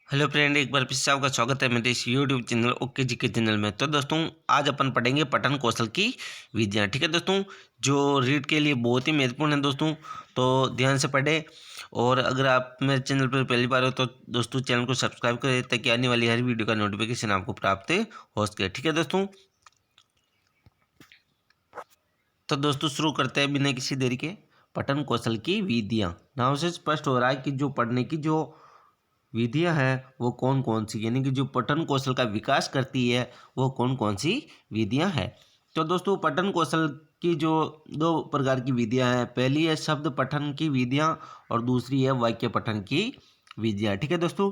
Hello friend, एक बार फिर से आपका स्वागत है मेरे इस यूट्यूब चैनल ओके जी के चैनल में। तो दोस्तों, आज अपन पढ़ेंगे पठन कौशल की विधियाँ। ठीक है दोस्तों, जो रीड के लिए बहुत ही महत्वपूर्ण है दोस्तों, तो ध्यान से पढ़े। और अगर आप मेरे चैनल पर पहली बार हो तो दोस्तों चैनल को सब्सक्राइब करें ताकि आने वाली हर वीडियो का नोटिफिकेशन आपको प्राप्त हो सके। ठीक है दोस्तों, तो दोस्तों शुरू करते हैं बिना किसी देरी के। पठन कौशल की विधियाँ। नाम से स्पष्ट हो रहा है कि जो पढ़ने की जो विधियां हैं वो कौन कौन सी, यानी कि जो पठन कौशल का विकास करती है वो कौन कौन सी विधियां हैं। तो दोस्तों, पठन कौशल की जो दो प्रकार की विधियां हैं, पहली है शब्द पठन की विधियां और दूसरी है वाक्य पठन की विधियां। ठीक है दोस्तों,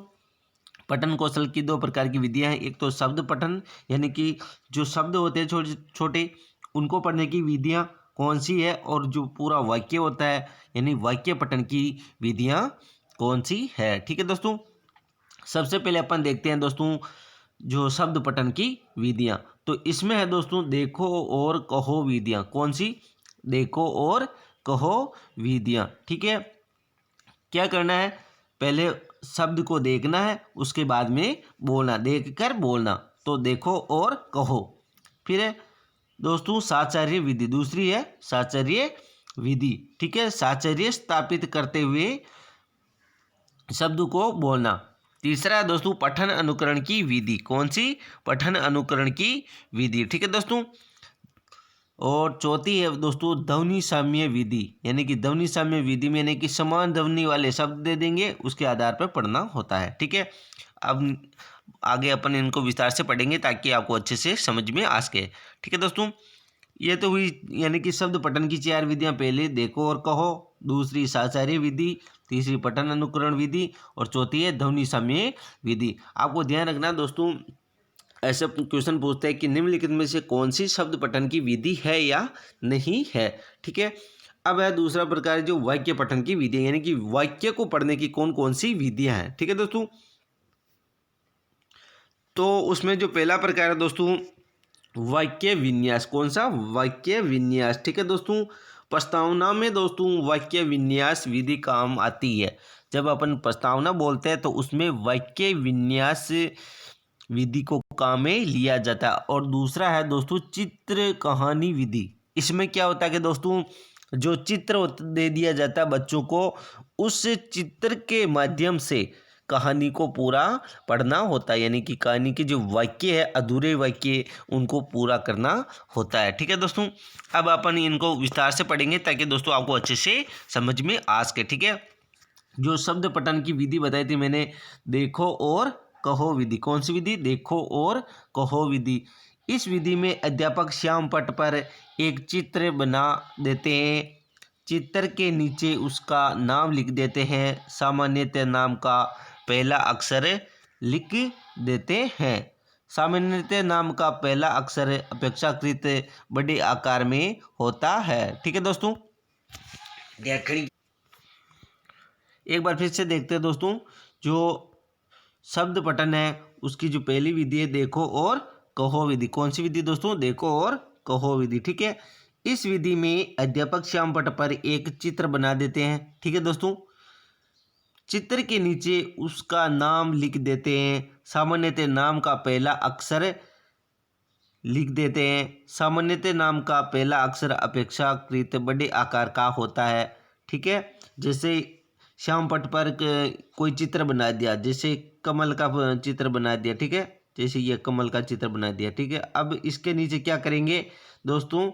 पठन कौशल की दो प्रकार की विधियां हैं। एक तो शब्द पठन, यानी कि जो शब्द होते हैं छोटे छोटे उनको पढ़ने की विधियां कौन सी है, और जो पूरा वाक्य होता है यानी वाक्य पठन की विधियां कौन सी है। ठीक है दोस्तों, सबसे पहले अपन देखते हैं दोस्तों जो शब्द पठन की विधियां। तो इसमें है दोस्तों देखो और कहो विधियां। कौन सी? देखो और कहो विधियां। ठीक है, क्या करना है? पहले शब्द को देखना है, उसके बाद में बोलना, देख कर बोलना। तो देखो और कहो। फिर है दोस्तों साचार्य विधि, दूसरी है साचार्य विधि। ठीक है, साचार्य स्थापित करते हुए शब्द को बोलना। तीसरा है दोस्तों पठन अनुकरण की विधि। कौन सी? पठन अनुकरण की विधि। ठीक है दोस्तों, और चौथी है दोस्तों ध्वनि साम्य विधि, यानी कि ध्वनि साम्य विधि में यानी कि समान ध्वनि वाले शब्द दे देंगे, उसके आधार पर पढ़ना होता है। ठीक है, अब आगे अपन इनको विस्तार से पढ़ेंगे ताकि आपको अच्छे से समझ में आ सके। ठीक है दोस्तों, ये तो हुई यानी कि शब्द पठन की चार विधियां। पहले देखो और कहो, दूसरी साचार्य विधि, तीसरी पठन अनुकरण विधि और चौथी है ध्वनि साम्य विधि। आपको ध्यान रखना दोस्तों, ऐसे क्वेश्चन पूछते हैं कि निम्नलिखित में से कौन सी शब्द पठन की विधि है या नहीं है। ठीक है, अब है दूसरा प्रकार जो वाक्य पठन की विधि, यानी कि वाक्य को पढ़ने की कौन कौन सी विधियां हैं। ठीक है दोस्तों, तो उसमें जो पहला प्रकार है दोस्तों वाक्य विन्यास। कौन सा? वाक्य विन्यास। ठीक है दोस्तों, प्रस्तावना में दोस्तों वाक्य विन्यास विधि काम आती है। जब अपन प्रस्तावना बोलते हैं तो उसमें वाक्य विन्यास विधि को काम में लिया जाता है। और दूसरा है दोस्तों चित्र कहानी विधि। इसमें क्या होता है कि दोस्तों जो चित्र दे दिया जाता है बच्चों को, उस चित्र के माध्यम से कहानी को पूरा पढ़ना होता है, यानी कि कहानी के जो वाक्य है अधूरे वाक्य उनको पूरा करना होता है। ठीक है दोस्तों, अब अपन इनको विस्तार से पढ़ेंगे ताकि दोस्तों आपको अच्छे से समझ में आ सके। ठीक है, जो शब्द पठन की विधि बताई थी मैंने, देखो और कहो विधि। कौन सी विधि? देखो और कहो विधि। इस विधि में अध्यापक श्याम पट पर एक चित्र बना देते हैं, चित्र के नीचे उसका नाम लिख देते हैं, सामान्यतः नाम का पहला अक्षर लिख देते हैं। सामान्यतः नाम का पहला अक्षर अपेक्षाकृत बड़े आकार में होता है। ठीक है दोस्तों, एक बार फिर से देखते हैं दोस्तों, जो शब्द पठन है उसकी जो पहली विधि है देखो और कहो विधि। कौन सी विधि दोस्तों? देखो और कहो विधि। ठीक है, इस विधि में अध्यापक श्याम पट पर एक चित्र बना देते हैं। ठीक है दोस्तों, चित्र के नीचे उसका नाम लिख देते हैं, सामान्यतः नाम का पहला अक्षर लिख देते हैं। सामान्यतः नाम का पहला अक्षर अपेक्षाकृत बड़े आकार का होता है। ठीक है, जैसे श्याम पट पर कोई चित्र बना दिया, जैसे कमल का चित्र बना दिया। ठीक है, जैसे ये कमल का चित्र बना दिया। ठीक है, अब इसके नीचे क्या करेंगे दोस्तों,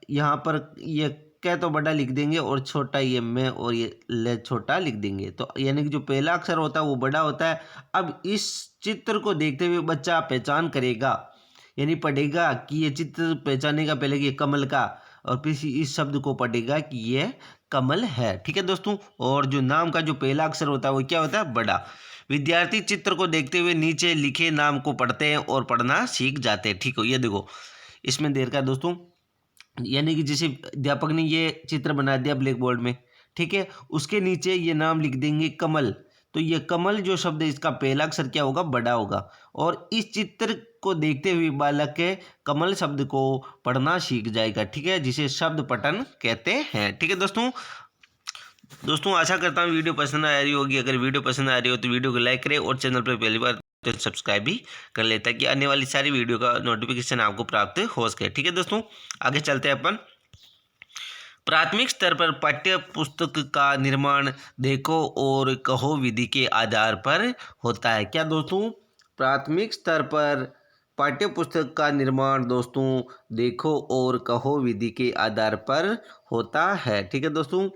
यहाँ पर ये क तो बड़ा लिख देंगे और छोटा ये मैं और ये ल छोटा लिख देंगे। तो यानी कि जो पहला अक्षर होता है वो बड़ा होता है। अब इस चित्र को देखते हुए बच्चा पहचान करेगा, यानी पढ़ेगा कि ये चित्र पहचानेगा पहले कि ये कमल का, और फिर इस शब्द को पढ़ेगा कि ये कमल है। ठीक है दोस्तों, और जो नाम का जो पहला अक्षर होता है वो क्या होता है? बड़ा। विद्यार्थी चित्र को देखते हुए नीचे लिखे नाम को पढ़ते हैं और पढ़ना सीख जाते हैं। ठीक हो, ये देखो इसमें देर का दोस्तों, यानी कि जैसे अध्यापक ने ये चित्र बना दिया ब्लैक बोर्ड में। ठीक है, उसके नीचे ये नाम लिख देंगे कमल। तो ये कमल जो शब्द है इसका पहला अक्षर क्या होगा? बड़ा होगा। और इस चित्र को देखते हुए बालक के कमल शब्द को पढ़ना सीख जाएगा। ठीक है, जिसे शब्द पठन कहते हैं। ठीक है दोस्तों, दोस्तों आशा करता हूँ वीडियो पसंद आ रही होगी। अगर वीडियो पसंद आ रही हो तो वीडियो को लाइक करें और चैनल पर पहली बार तो सब्सक्राइब भी कर ले, ताकि आने वाली सारी वीडियो का नोटिफिकेशन आपको प्राप्त हो सके। ठीक है दोस्तों, आगे चलते हैं अपन। प्राथमिक स्तर पर पाठ्य पुस्तक का निर्माण देखो और कहो विधि के आधार पर होता है। क्या दोस्तों? प्राथमिक स्तर पर पाठ्य पुस्तक का निर्माण दोस्तों देखो और कहो विधि के आधार पर होता है। ठीक है दोस्तों,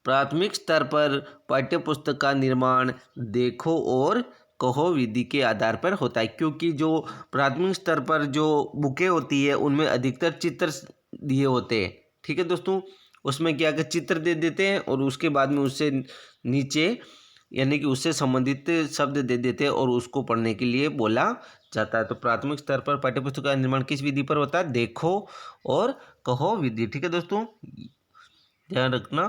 प्राथमिक स्तर पर पाठ्य पुस्तक का निर्माण देखो और कहो विधि के आधार पर होता है, क्योंकि जो प्राथमिक स्तर पर जो बुकें होती है उनमें अधिकतर चित्र दिए होते हैं। ठीक है दोस्तों, उसमें क्या कर चित्र दे देते हैं और उसके बाद में उससे नीचे यानी कि उससे संबंधित शब्द दे देते हैं और उसको पढ़ने के लिए बोला जाता है। तो प्राथमिक स्तर पर पाठ्यपुस्तक का निर्माण किस विधि पर होता है? देखो और कहो विधि। ठीक है दोस्तों, ध्यान रखना।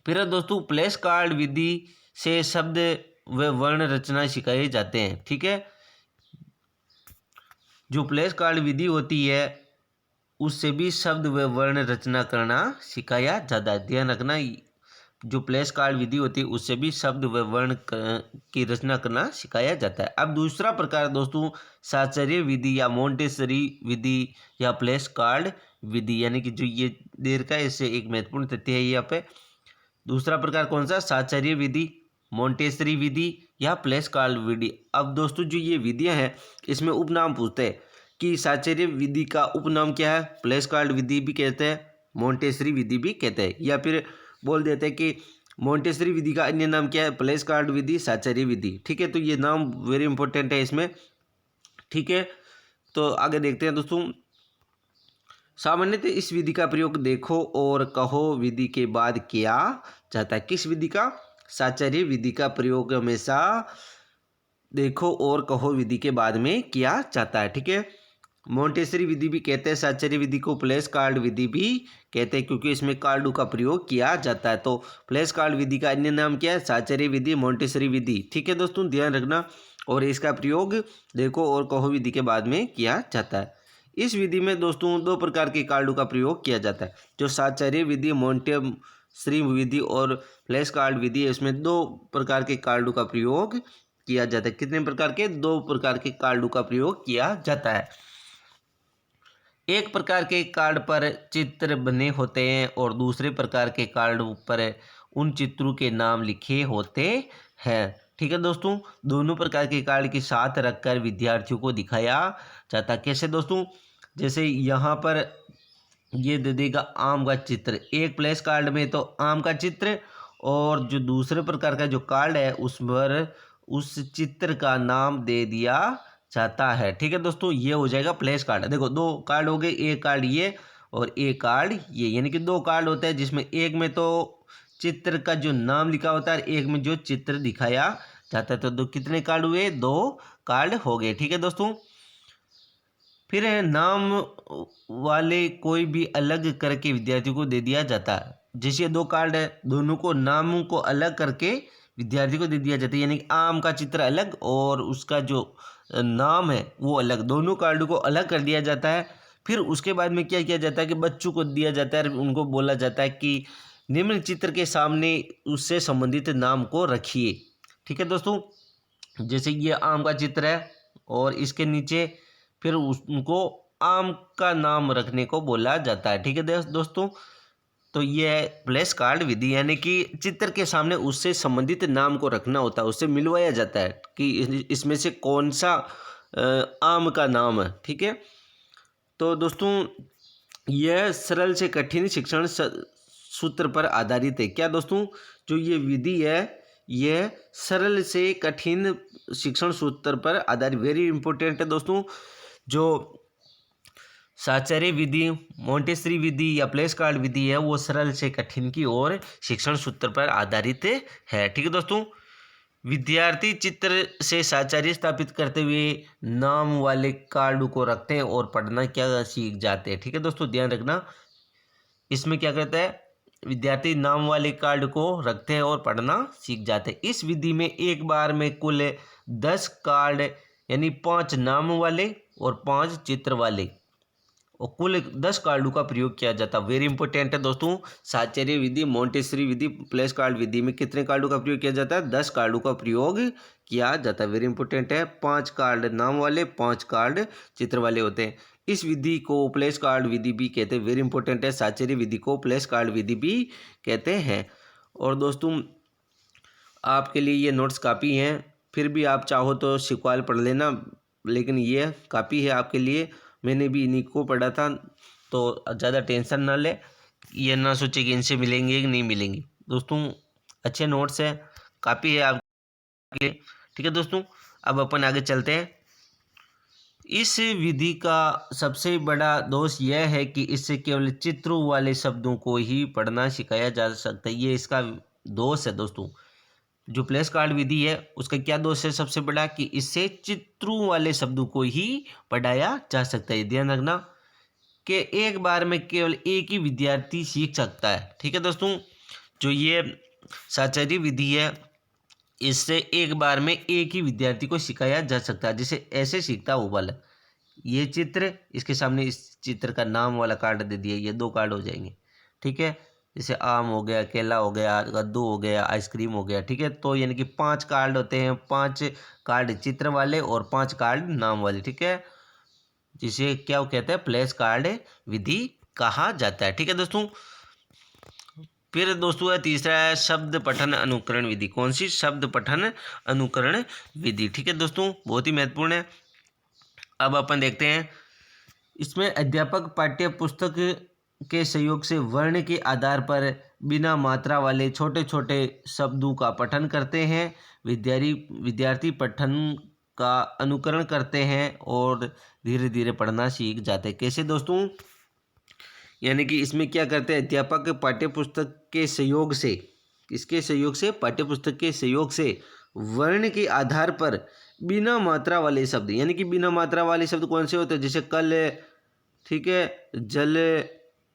फिर दोस्तों प्लेस कार्ड विधि से शब्द व वर्ण रचना सिखाए जाते हैं। ठीक है, जो प्लेस कार्ड विधि होती है उससे भी शब्द व वर्ण रचना करना सिखाया जाता है। ध्यान रखना, जो प्लेस कार्ड विधि होती है उससे भी शब्द व वर्ण की रचना करना सिखाया जाता है। अब दूसरा प्रकार दोस्तों साचर्य विधि या मोंटेसरी विधि या प्लेस कार्ड विधि, यानी कि जो ये देर का इससे एक महत्वपूर्ण तथ्य है यहाँ पे। दूसरा प्रकार कौन सा? साचर्य विधि, मोंटेसरी विधि या प्लेस कार्ड विधि। अब दोस्तों जो ये विधियां हैं इसमें उपनाम पूछते हैं कि साचर्य विधि का उपनाम क्या है? प्लेस कार्ड विधि भी कहते हैं, मोंटेसरी विधि भी कहते हैं, या फिर बोल देते हैं कि मोंटेसरी विधि का अन्य नाम क्या है? प्लेस कार्ड विधि, साचर्य विधि। ठीक है, तो ये नाम वेरी इंपॉर्टेंट है इसमें। ठीक है, तो आगे देखते हैं दोस्तों। सामान्यतः इस विधि का प्रयोग देखो और कहो विधि के बाद किया जाता है। किस विधि का? साचर्य विधि का प्रयोग हमेशा देखो और कहो विधि के बाद में किया जाता है। ठीक है, मोंटेसरी विधि भी कहते हैं साचर्य विधि को, प्लेस कार्ड विधि भी कहते हैं, क्योंकि इसमें कार्डों का प्रयोग किया जाता है। तो प्लेस कार्ड विधि का अन्य नाम क्या है? साचर्य विधि, मोंटेसरी विधि। ठीक है दोस्तों, ध्यान रखना। और इसका प्रयोग देखो और कहो विधि के बाद में किया जाता है। इस विधि में दोस्तों दो प्रकार के कार्डों का प्रयोग किया जाता है। जो साचर्य विधि, मोंटेसरी विधि और प्लेस कार्ड विधि है, इसमें दो प्रकार के कार्डों का प्रयोग किया जाता है। कितने प्रकार के? दो प्रकार के कार्डों का प्रयोग किया जाता है। एक प्रकार के कार्ड पर चित्र बने होते हैं और दूसरे प्रकार के कार्ड पर उन चित्रों के नाम लिखे होते हैं। ठीक है दोस्तों, दोनों प्रकार के कार्ड के साथ रखकर विद्यार्थियों को दिखाया जाता है। कैसे दोस्तों? जैसे यहाँ पर ये दे देगा आम का चित्र, एक प्लेस कार्ड में तो आम का चित्र, और जो दूसरे प्रकार का जो कार्ड है उस पर उस चित्र का नाम दे दिया जाता है। ठीक है दोस्तों, ये हो जाएगा प्लेस कार्ड। देखो दो कार्ड हो गए, एक कार्ड ये और एक कार्ड ये, यानी कि दो कार्ड होते हैं जिसमें एक में तो चित्र का जो नाम लिखा होता है, एक में जो चित्र दिखाया जाता है। तो दो कितने कार्ड हुए? दो कार्ड हो गए। ठीक है दोस्तों, फिर है नाम वाले कोई भी अलग करके विद्यार्थियों को दे दिया जाता है। जैसे दो कार्ड है, दोनों को नामों को अलग करके विद्यार्थी को दे दिया जाता है, यानी कि आम का चित्र अलग और उसका जो नाम है वो अलग, दोनों कार्डों को अलग कर दिया जाता है। फिर उसके बाद में क्या किया जाता है कि बच्चों को दिया जाता है, उनको बोला जाता है कि निम्न चित्र के सामने उससे संबंधित नाम को रखिए। ठीक है दोस्तों, जैसे ये आम का चित्र है और इसके नीचे फिर उनको आम का नाम रखने को बोला जाता है। ठीक है दोस्तों, तो ये है प्लेस कार्ड विधि, यानी कि चित्र के सामने उससे संबंधित नाम को रखना होता है, उससे मिलवाया जाता है कि इसमें से कौन सा आम का नाम है। ठीक है, तो दोस्तों यह सरल से कठिन शिक्षण सूत्र पर आधारित है। क्या दोस्तों? जो ये विधि है यह सरल से कठिन शिक्षण सूत्र पर आधारित, वेरी इंपॉर्टेंट है दोस्तों। जो साचर्य विधि, मोंटेसरी विधि या प्लेस कार्ड विधि है वो सरल से कठिन की ओर शिक्षण सूत्र पर आधारित है। ठीक है दोस्तों, विद्यार्थी चित्र से साचर्य स्थापित करते हुए नाम वाले कार्ड को रखते हैं और पढ़ना क्या सीख जाते हैं। ठीक है दोस्तों, ध्यान रखना, इसमें क्या करता है विद्यार्थी नाम वाले कार्ड को रखते हैं और पढ़ना सीख जाते हैं। इस विधि में एक बार में कुल 10 कार्ड यानी 5 नाम वाले और 5 चित्र वाले और कुल 10 कार्डों का प्रयोग किया जाता है। वेरी इंपॉर्टेंट है दोस्तों। साहचर्य विधि, मोंटेसरी विधि, फ्लैश कार्ड विधि में कितने कार्डों का प्रयोग किया जाता है? 10 कार्डों का प्रयोग किया जाता है। वेरी इंपॉर्टेंट है। 5 कार्ड नाम वाले, 5 कार्ड चित्र वाले होते हैं। इस विधि को फ्लैश कार्ड विधि भी कहते हैं। वेरी इंपॉर्टेंट है। साहचर्य विधि को फ्लैश कार्ड विधि भी कहते हैं। और दोस्तों आपके लिए ये नोट्स काफ़ी हैं, फिर भी आप चाहो तो सिक्वाल पढ़ लेना, लेकिन ये काफ़ी है आपके लिए। मैंने भी इन्हीं को पढ़ा था, तो ज़्यादा टेंशन ना ले, ये ना सोचे कि इनसे मिलेंगे कि नहीं मिलेंगे। दोस्तों अच्छे नोट्स हैं, काफ़ी है आपके लिए। ठीक है दोस्तों, अब अपन आगे चलते हैं। इस विधि का सबसे बड़ा दोष यह है कि इससे केवल चित्रों वाले शब्दों को ही पढ़ना सिखाया जा सकता है। ये इसका दोष है दोस्तों। जो फ्लैश कार्ड विधि है उसका क्या दोष है सबसे बड़ा, कि इससे चित्रों वाले शब्दों को ही पढ़ाया जा सकता है। ध्यान रखना कि एक बार में केवल एक ही विद्यार्थी सीख सकता है। ठीक है दोस्तों, जो ये साहचर्य विधि है इससे एक बार में एक ही विद्यार्थी को सिखाया जा सकता है। जैसे ऐसे सीखता वो वाला, ये चित्र, इसके सामने इस चित्र का नाम वाला कार्ड दे दिया, ये 2 कार्ड हो जाएंगे। ठीक है, जैसे आम हो गया, केला हो गया, कद्दू हो गया, आइसक्रीम हो गया। ठीक है, तो यानी कि 5 कार्ड होते हैं, 5 कार्ड चित्र वाले और 5 कार्ड नाम वाले। ठीक है, जिसे क्या कहते हैं, फ्लैश कार्ड विधि कहा जाता है। ठीक है दोस्तों, फिर दोस्तों है तीसरा है शब्द पठन अनुकरण विधि। कौन सी? शब्द पठन अनुकरण विधि। ठीक है दोस्तों, बहुत ही महत्वपूर्ण है। अब अपन देखते हैं, इसमें अध्यापक पाठ्य पुस्तक के सहयोग से वर्ण के आधार पर बिना मात्रा वाले छोटे छोटे शब्दों का पठन करते हैं। विद्यार्थी पठन का अनुकरण करते हैं और धीरे धीरे पढ़ना सीख जाते हैं। कैसे दोस्तों? यानी कि इसमें क्या करते हैं, अध्यापक पाठ्य पुस्तक के सहयोग से, इसके सहयोग से, पाठ्य पुस्तक के सहयोग से वर्ण के आधार पर बिना मात्रा वाले शब्द, यानी कि बिना मात्रा वाले शब्द कौन से होते हैं? जैसे कल, ठीक है, जल,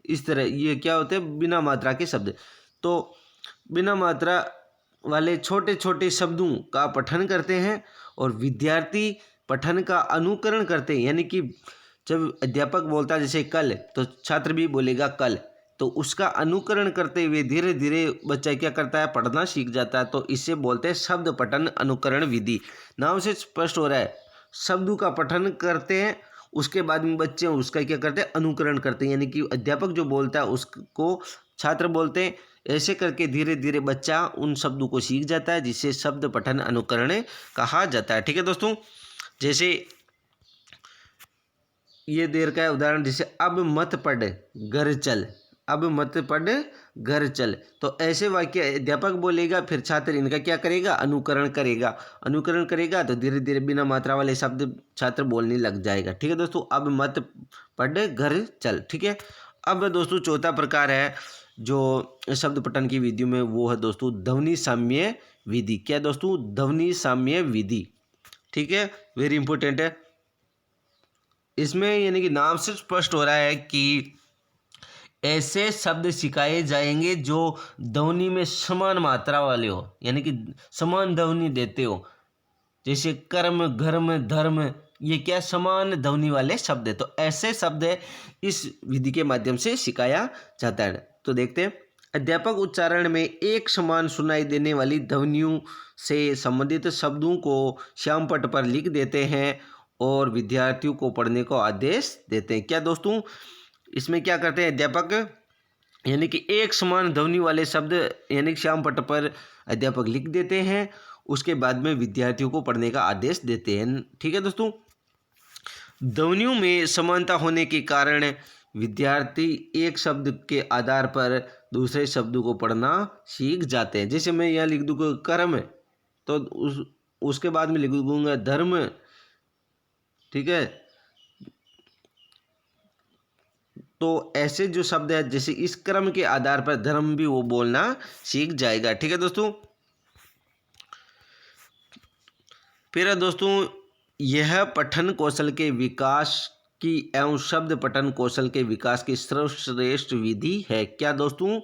इस तरह ये क्या होते हैं? बिना मात्रा के शब्द। तो बिना मात्रा वाले छोटे छोटे शब्दों का पठन करते हैं और विद्यार्थी पठन का अनुकरण करते हैं। यानी कि जब अध्यापक बोलता है जैसे कल, तो छात्र भी बोलेगा कल, तो उसका अनुकरण करते हुए धीरे धीरे बच्चा क्या करता है? पढ़ना सीख जाता है। तो इसे बोलते हैं शब्द पठन अनुकरण विधि। नाम से स्पष्ट हो रहा है, शब्दों का पठन करते हैं, उसके बाद में बच्चे उसका क्या करते हैं? अनुकरण करते हैं। यानी कि अध्यापक जो बोलता है उसको छात्र बोलते हैं। ऐसे करके धीरे धीरे बच्चा उन शब्दों को सीख जाता है, जिसे शब्द पठन अनुकरण कहा जाता है। ठीक है दोस्तों, जैसे ये देर का है उदाहरण, जैसे अब मत पढ़ घर चल, अब मत पढ़ घर चल। तो ऐसे वाक्य अध्यापक बोलेगा, फिर छात्र इनका क्या करेगा? अनुकरण करेगा। अनुकरण करेगा तो धीरे धीरे बिना मात्रा वाले शब्द छात्र बोलने लग जाएगा। ठीक है दोस्तों, अब मत पढ़ घर चल। ठीक है, अब दोस्तों चौथा प्रकार है जो शब्द पठन की विधि में, वो है दोस्तों ध्वनि साम्य विधि। क्या दोस्तों? ध्वनि साम्य विधि। ठीक है, वेरी इंपॉर्टेंट है। इसमें यानी कि नाम से स्पष्ट हो रहा है कि ऐसे शब्द सिखाए जाएंगे जो ध्वनि में समान मात्रा वाले हो, यानी कि समान ध्वनि देते हो। जैसे कर्म, घर्म, धर्म, ये क्या? समान ध्वनि वाले शब्द है। तो ऐसे शब्द इस विधि के माध्यम से सिखाया जाता है। तो देखते हैं, अध्यापक उच्चारण में एक समान सुनाई देने वाली ध्वनियों से संबंधित शब्दों को श्यामपट्ट पर लिख देते हैं और विद्यार्थियों को पढ़ने को आदेश देते हैं। क्या दोस्तों? इसमें क्या करते हैं अध्यापक? यानी कि एक समान ध्वनि वाले शब्द यानी कि श्यामपट्ट पर अध्यापक लिख देते हैं, उसके बाद में विद्यार्थियों को पढ़ने का आदेश देते हैं। ठीक है दोस्तों, ध्वनियों में समानता होने के कारण विद्यार्थी एक शब्द के आधार पर दूसरे शब्दों को पढ़ना सीख जाते हैं। जैसे मैं यहाँ लिख दूँगा कर्म, तो उसके बाद में लिख दूँगा धर्म। ठीक है, तो ऐसे जो शब्द है, जैसे इस क्रम के आधार पर धर्म भी वो बोलना सीख जाएगा। ठीक है दोस्तों, फिर दोस्तों यह पठन कौशल के विकास की एवं शब्द पठन कौशल के विकास की सर्वश्रेष्ठ विधि है। क्या दोस्तों?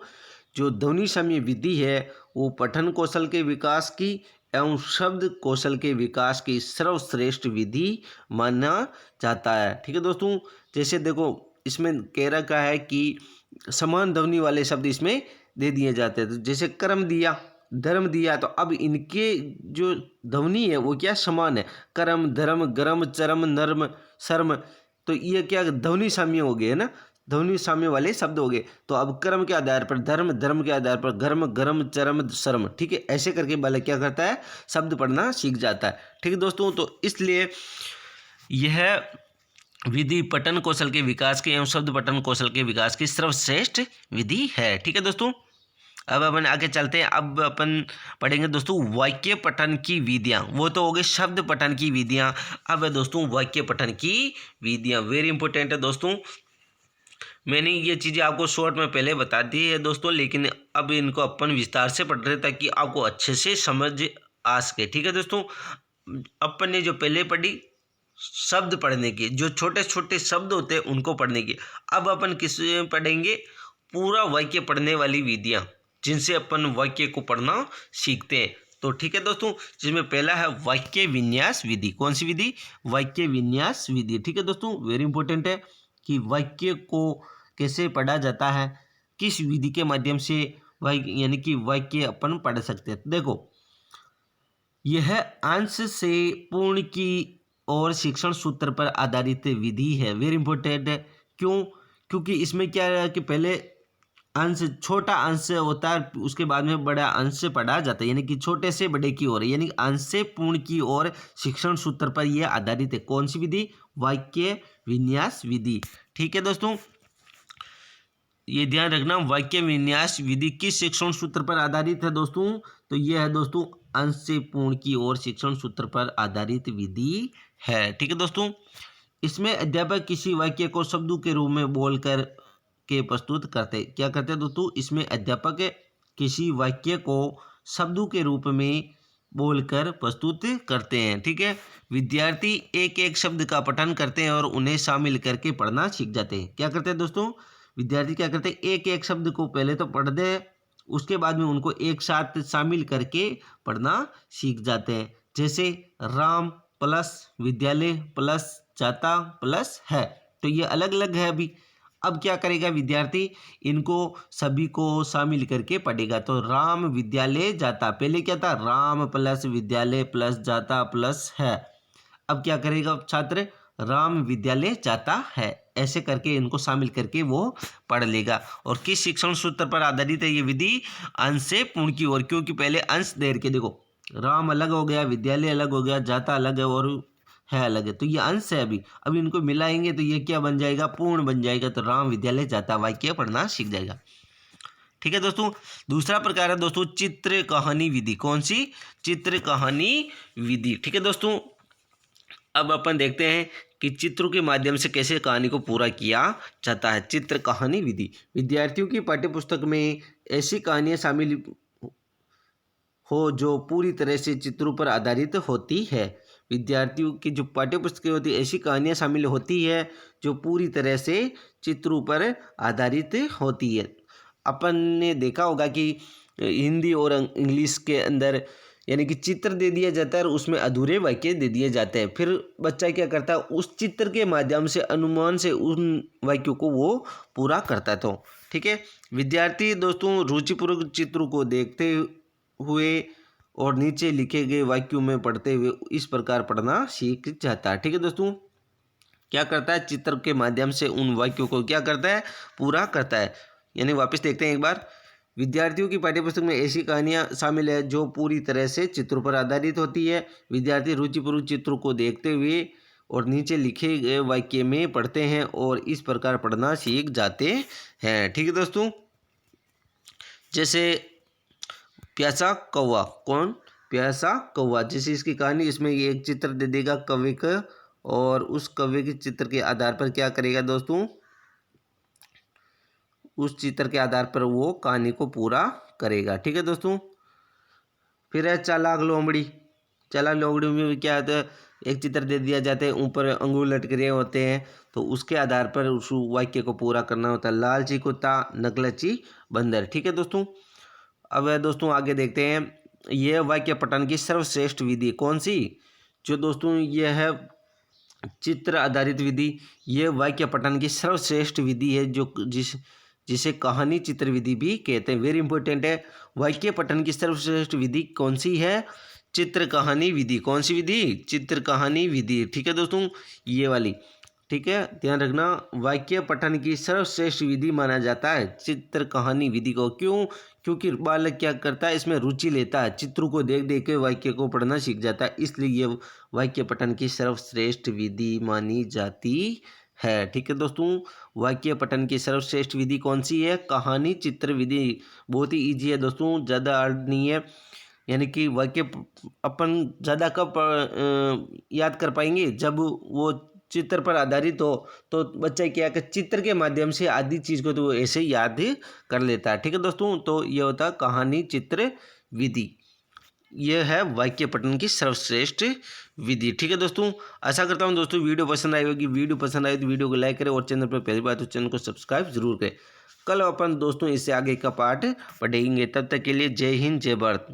जो ध्वनि साम्य विधि है वो पठन कौशल के विकास की एवं शब्द कौशल के विकास की सर्वश्रेष्ठ विधि माना जाता है। ठीक है दोस्तों, जैसे देखो इसमें कह रखा है कि समान ध्वनि वाले शब्द इसमें दे दिए जाते हैं। तो जैसे कर्म दिया, धर्म दिया, तो अब इनके जो ध्वनि है वो क्या समान है। कर्म, धर्म, गरम, चरम, नर्म, शर्म, तो ये क्या ध्वनि साम्य हो गए है ना, ध्वनि साम्य वाले शब्द हो गए। तो अब कर्म के आधार पर धर्म, धर्म के आधार पर गर्म, गरम, चरम, शर्म, ठीक है। ऐसे करके बालक क्या करता है, शब्द पढ़ना सीख जाता है। ठीक है दोस्तों, तो इसलिए यह विधि पठन कौशल के विकास के एवं शब्द पठन कौशल के विकास की सर्वश्रेष्ठ विधि है। ठीक है दोस्तों, अब अपन आगे चलते हैं। अब अपन पढ़ेंगे दोस्तों वाक्य पठन की विधियाँ। वो तो हो गए शब्द पठन की विधियाँ। अब है दोस्तों वाक्य पठन की विधियाँ, वेरी इंपॉर्टेंट है दोस्तों। मैंने ये चीज़ें आपको शॉर्ट में पहले बता दी है दोस्तों, लेकिन अब इनको अपन विस्तार से पढ़ रहे ताकि आपको अच्छे से समझ आ सके। ठीक है दोस्तों, अपन ने जो पहले पढ़ी शब्द पढ़ने की, जो छोटे छोटे शब्द होते हैं उनको पढ़ने की, अब अपन किस पढ़ेंगे, पूरा वाक्य पढ़ने वाली विधियाँ, जिनसे अपन वाक्य को पढ़ना सीखते हैं। तो ठीक है दोस्तों, जिसमें पहला है वाक्य विन्यास विधि। कौन सी विधि, वाक्य विन्यास विधि। ठीक है दोस्तों, वेरी इंपॉर्टेंट है कि वाक्य को कैसे पढ़ा जाता है, किस विधि के माध्यम से वाक्य यानी कि वाक्य अपन पढ़ सकते हैं। देखो, यह अंश से पूर्ण की और शिक्षण सूत्र पर आधारित विधि है। वेरी इंपॉर्टेंट है, क्यों, क्योंकि इसमें क्या है कि पहले अंश, छोटा अंश होता है, उसके बाद में बड़ा अंश से पढ़ा जाता है, यानी कि छोटे से बड़े की ओर, यानी अंश से पूर्ण की ओर शिक्षण सूत्र पर यह आधारित है। कौन सी विधि, वाक्य विन्यास विधि। ठीक है दोस्तों, ये ध्यान रखना, वाक्य विन्यास विधि किस शिक्षण सूत्र पर आधारित है दोस्तों, तो यह है दोस्तों अंश से पूर्ण की ओर शिक्षण सूत्र पर आधारित विधि है। ठीक है दोस्तों, इसमें अध्यापक किसी वाक्य को शब्दों के रूप में बोलकर के प्रस्तुत करते, क्या करते हैं दोस्तों, इसमें अध्यापक किसी वाक्य को शब्दों के रूप में बोलकर प्रस्तुत करते हैं। ठीक है, विद्यार्थी एक एक शब्द का पठन करते हैं और उन्हें शामिल करके पढ़ना सीख जाते हैं। क्या करते हैं दोस्तों, विद्यार्थी क्या करते हैं, एक एक शब्द को पहले तो पढ़ते हैं, उसके बाद में उनको एक साथ शामिल करके पढ़ना सीख जाते हैं। जैसे राम प्लस विद्यालय प्लस जाता प्लस है, तो ये अलग अलग है। अभी अब क्या करेगा विद्यार्थी, इनको सभी को शामिल करके पढ़ेगा। तो राम विद्यालय जाता, पहले क्या था, राम प्लस विद्यालय प्लस जाता प्लस है। अब क्या करेगा छात्र, राम विद्यालय जाता है, ऐसे करके इनको शामिल करके वो पढ़ लेगा। और किस शिक्षण सूत्र पर आधारित है ये विधि, अंश से पूर्ण की ओर, क्योंकि पहले अंश दे के, देखो राम अलग हो गया, विद्यालय अलग हो गया, जाता अलग है और है अलग है, तो ये अंश है। अभी इनको मिलाएंगे तो ये क्या बन जाएगा, पूर्ण बन जाएगा। तो राम विद्यालय जाता वाक्य पढ़ना सीख जाएगा। ठीक है दोस्तों, दूसरा प्रकार है दोस्तों चित्र कहानी विधि। कौन सी, चित्र कहानी विधि। ठीक है दोस्तों, अब अपन देखते हैं कि चित्रों के माध्यम से कैसे कहानी को पूरा किया जाता है। चित्र कहानी विधि, विद्यार्थियों की पाठ्यपुस्तक में ऐसी कहानियां शामिल हो जो पूरी तरह से चित्रों पर आधारित होती है। विद्यार्थियों की जो पाठ्यपुस्तकें होती है, ऐसी कहानियां शामिल होती है जो पूरी तरह से चित्रों पर आधारित होती है। अपन ने देखा होगा कि हिंदी और इंग्लिश के अंदर यानी कि चित्र दे दिया जाता है और उसमें अधूरे वाक्य दे दिए जाते हैं। फिर बच्चा क्या करता है, उस चित्र के माध्यम से अनुमान से उन वाक्यों को वो पूरा करता है। तो ठीक है, विद्यार्थी दोस्तों रुचिपूर्वक चित्रों को देखते हुए और नीचे लिखे गए वाक्यों में पढ़ते हुए इस प्रकार पढ़ना सीख जाता है। ठीक है दोस्तों, क्या करता है, चित्र के माध्यम से उन वाक्यों को क्या करता है, पूरा करता है। यानी वापस देखते हैं एक बार, विद्यार्थियों की पाठ्यपुस्तक में ऐसी कहानियां शामिल है जो पूरी तरह से चित्रों पर आधारित होती है। विद्यार्थी रुचिपूर्वक चित्रों को देखते हुए और नीचे लिखे गए वाक्य में पढ़ते हैं और इस प्रकार पढ़ना सीख जाते हैं। ठीक है दोस्तों, जैसे प्यासा कौवा, कौन, प्यासा कौवा, जैसे इसकी कहानी, इसमें ये एक चित्र दे देगा कौवे का और उस कौवे के चित्र के आधार पर क्या करेगा दोस्तों, उस चित्र के आधार पर वो कहानी को पूरा करेगा। ठीक है दोस्तों, फिर है चालाक लोमड़ी। चालाक लोमड़ी में क्या होता है, एक चित्र दे दिया जाता है, ऊपर अंगूर लटक रहे होते हैं, तो उसके आधार पर उस वाक्य को पूरा करना होता है। लालची कुत्ता, नकलची बंदर। ठीक है दोस्तों, अब दोस्तों आगे देखते हैं, यह वाक्य पठन की सर्वश्रेष्ठ विधि कौन सी, जो दोस्तों यह है चित्र आधारित विधि, ये वाक्य पठन की सर्वश्रेष्ठ विधि है जो जिसे कहानी चित्र विधि भी कहते हैं। वेरी इंपॉर्टेंट है। वाक्य पठन की सर्वश्रेष्ठ विधि कौन सी है? चित्र कहानी विधि। कौन सी विधि? चित्र कहानी विधि। ठीक है दोस्तों, ये वाली। ठीक है, ध्यान रखना। वाक्य पठन की सर्वश्रेष्ठ विधि माना जाता है चित्र कहानी विधि को। क्यों? क्योंकि बालक क्या करता है, इसमें रुचि लेता है, चित्रों को देख देख के वाक्य को पढ़ना सीख जाता है, इसलिए ये वाक्य पठन की सर्वश्रेष्ठ विधि मानी जाती है। ठीक है दोस्तों, वाक्य पठन की सर्वश्रेष्ठ विधि कौन सी है? कहानी चित्र विधि। बहुत ही ईजी है दोस्तों, ज़्यादा हार्ड नहीं है। यानी कि वाक्य अपन ज़्यादा कब याद कर पाएंगे? जब वो चित्र पर आधारित हो, तो बच्चा क्या कर चित्र के माध्यम से आधी चीज़ को तो ऐसे याद कर लेता है। ठीक है दोस्तों, तो ये होता है कहानी चित्र विधि। यह है वाक्य पठन की सर्वश्रेष्ठ विधि। ठीक है दोस्तों, आशा करता हूँ दोस्तों वीडियो पसंद आई होगी। वीडियो पसंद आई तो वीडियो को लाइक करें और चैनल पर पहली बार तो चैनल को सब्सक्राइब जरूर करें। कल अपन दोस्तों इससे आगे का पार्ट पढ़ेंगे। तब तक के लिए जय हिंद, जय भारत।